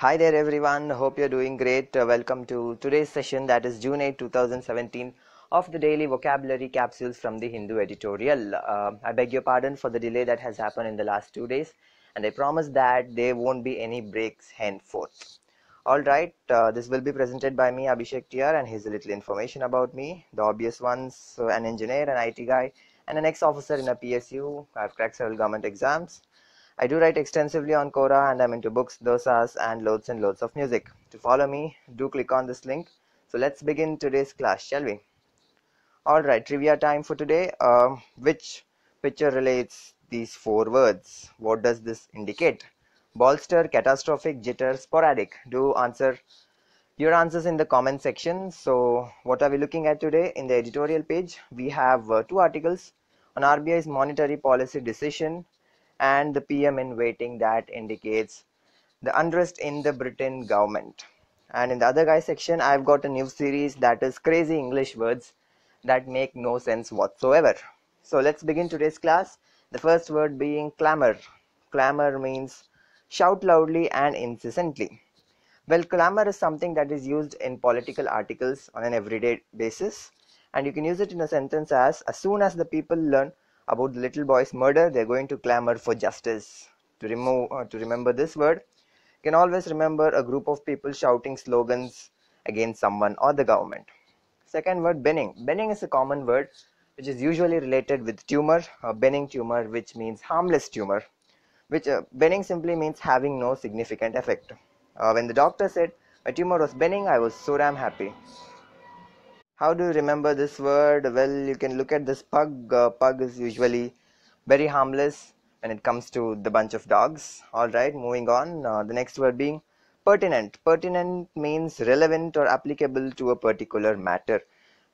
Hi there everyone, hope you're doing great. Welcome to today's session, that is June 8, 2017 of the daily vocabulary capsules from the Hindu editorial. I beg your pardon for the delay that has happened in the last 2 days, and I promise that there won't be any breaks henceforth. Alright, this will be presented by me, Abhishek TR, and here's a little information about me. The obvious ones, so an engineer, an IT guy, and an ex-officer in a PSU. I've cracked several government exams. I do write extensively on Quora, and I'm into books, dosas, and loads of music. To follow me, do click on this link. So let's begin today's class, shall we? Alright, trivia time for today. Which picture relates these four words? What does this indicate? Bolster, catastrophic, jitter, sporadic. Do answer your answers in the comment section. So what are we looking at today? In the editorial page, we have two articles on RBI's monetary policy decision and the PM in waiting that indicates the unrest in the Britain government. And in the other guy section, I've got a new series that is crazy English words that make no sense whatsoever. So let's begin today's class. The first word being clamor. Clamor means shout loudly and incessantly. Well, clamor is something that is used in political articles on an everyday basis, and you can use it in a sentence as soon as the people learn about the little boy's murder, they're going to clamor for justice. To remember this word, you can always remember a group of people shouting slogans against someone or the government. Second word, benign. Benign is a common word which is usually related with tumor, a benign tumor, which means harmless tumor, which benign simply means having no significant effect. When the doctor said my tumor was benign, I was so damn happy. How do you remember this word? Well, you can look at this pug. Pug is usually very harmless when it comes to the bunch of dogs. Alright, moving on. The next word being pertinent. Pertinent means relevant or applicable to a particular matter.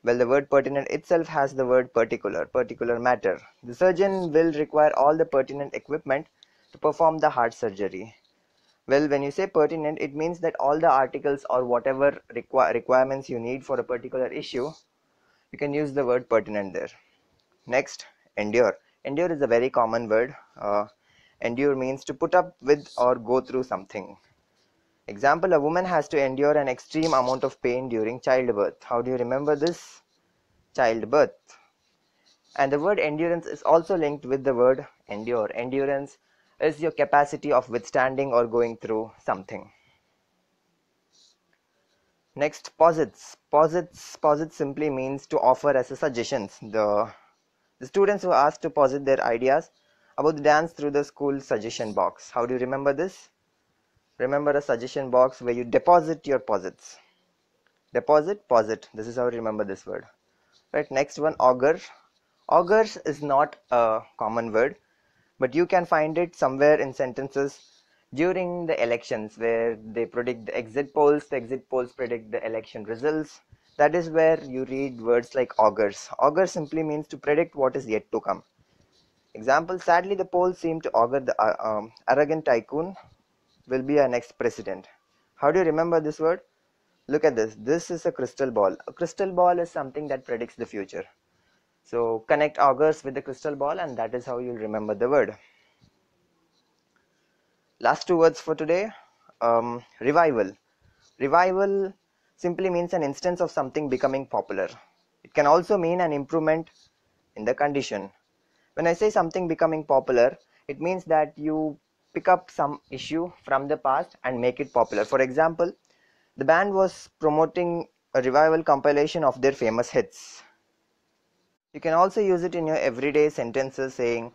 Well, the word pertinent itself has the word particular matter. The surgeon will require all the pertinent equipment to perform the heart surgery. Well, when you say pertinent, it means that all the articles or whatever requirements you need for a particular issue, you can use the word pertinent there. Next, endure. Endure is a very common word. Endure means to put up with or go through something. Example, a woman has to endure an extreme amount of pain during childbirth. How do you remember this? Childbirth. And the word endurance is also linked with the word endure. Endurance is your capacity of withstanding or going through something. Next, posits. Posits simply means to offer as a suggestions. The students were asked to posit their ideas about the dance through the school suggestion box. How do you remember this? Remember a suggestion box where you deposit your posits. Deposit, posit. This is how you remember this word. Right, next one, augur. Augurs is not a common word, but you can find it somewhere in sentences during the elections where they predict the exit polls predict the election results. That is where you read words like augurs. Augur simply means to predict what is yet to come. Example, sadly the polls seem to augur the arrogant tycoon will be our next president. How do you remember this word? Look at this. This is a crystal ball. A crystal ball is something that predicts the future. So connect augurs with the crystal ball, and that is how you'll remember the word. Last two words for today. Revival. Revival simply means an instance of something becoming popular. It can also mean an improvement in the condition. When I say something becoming popular, it means that you pick up some issue from the past and make it popular. For example, the band was promoting a revival compilation of their famous hits. You can also use it in your everyday sentences saying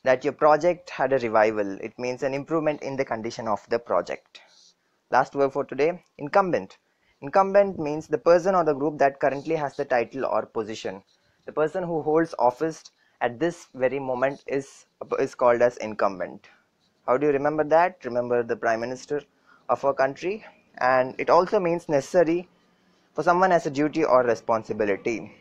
that your project had a revival. It means an improvement in the condition of the project. Last word for today, incumbent. Incumbent means the person or the group that currently has the title or position. The person who holds office at this very moment is called as incumbent. How do you remember that? Remember the Prime Minister of our country. And it also means necessary for someone as a duty or responsibility.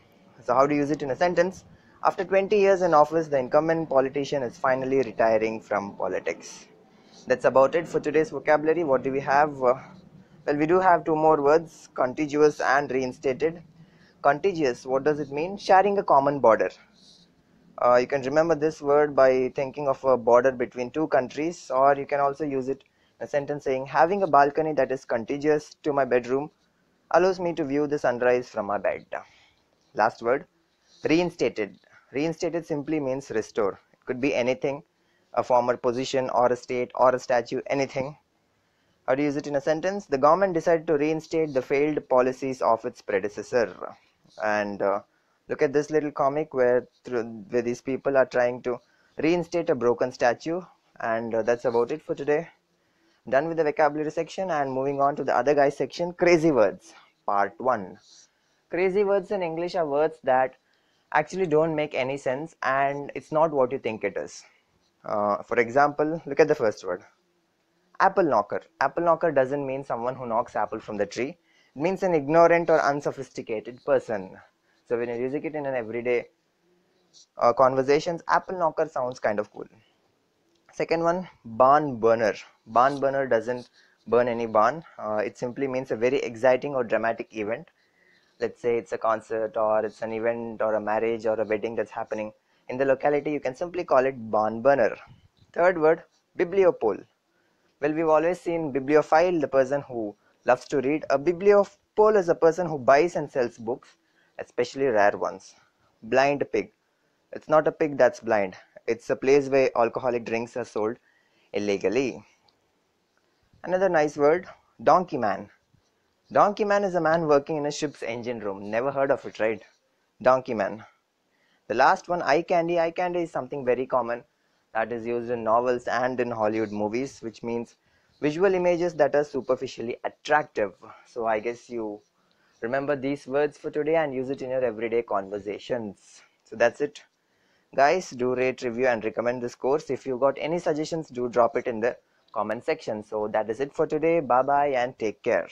So how do you use it in a sentence? After 20 years in office, the incumbent politician is finally retiring from politics. That's about it for today's vocabulary. What do we have? Well, we do have two more words, contiguous and reinstated. Contiguous, what does it mean? Sharing a common border. You can remember this word by thinking of a border between two countries, or you can also use it A sentence saying, having a balcony that is contiguous to my bedroom allows me to view the sunrise from my bed. Last word, reinstated. Reinstated simply means restore. It could be anything, a former position or a state or a statue, anything. How to use it in a sentence? The government decided to reinstate the failed policies of its predecessor. And look at this little comic where these people are trying to reinstate a broken statue. And that's about it for today. Done with the vocabulary section and moving on to the other guys section, crazy words, part 1. Crazy words in English are words that actually don't make any sense and it's not what you think it is. For example, look at the first word. Apple knocker. Apple knocker doesn't mean someone who knocks apple from the tree. It means an ignorant or unsophisticated person. So when you're using it in an everyday conversations, apple knocker sounds kind of cool. Second one, barn burner. Barn burner doesn't burn any barn. It simply means a very exciting or dramatic event. Let's say it's a concert or it's an event or a marriage or a wedding that's happening in the locality. You can simply call it barn burner. Third word, bibliopole. Well, we've always seen bibliophile, the person who loves to read. A bibliopole is a person who buys and sells books, especially rare ones. Blind pig. It's not a pig that's blind. It's a place where alcoholic drinks are sold illegally. Another nice word, donkey man. Donkey man is a man working in a ship's engine room. Never heard of it, right? Donkey man. The last one, eye candy. Eye candy is something very common that is used in novels and in Hollywood movies, which means visual images that are superficially attractive. So I guess you remember these words for today and use it in your everyday conversations. So that's it. Guys, do rate, review and recommend this course. If you got any suggestions, do drop it in the comment section. So that is it for today. Bye bye and take care.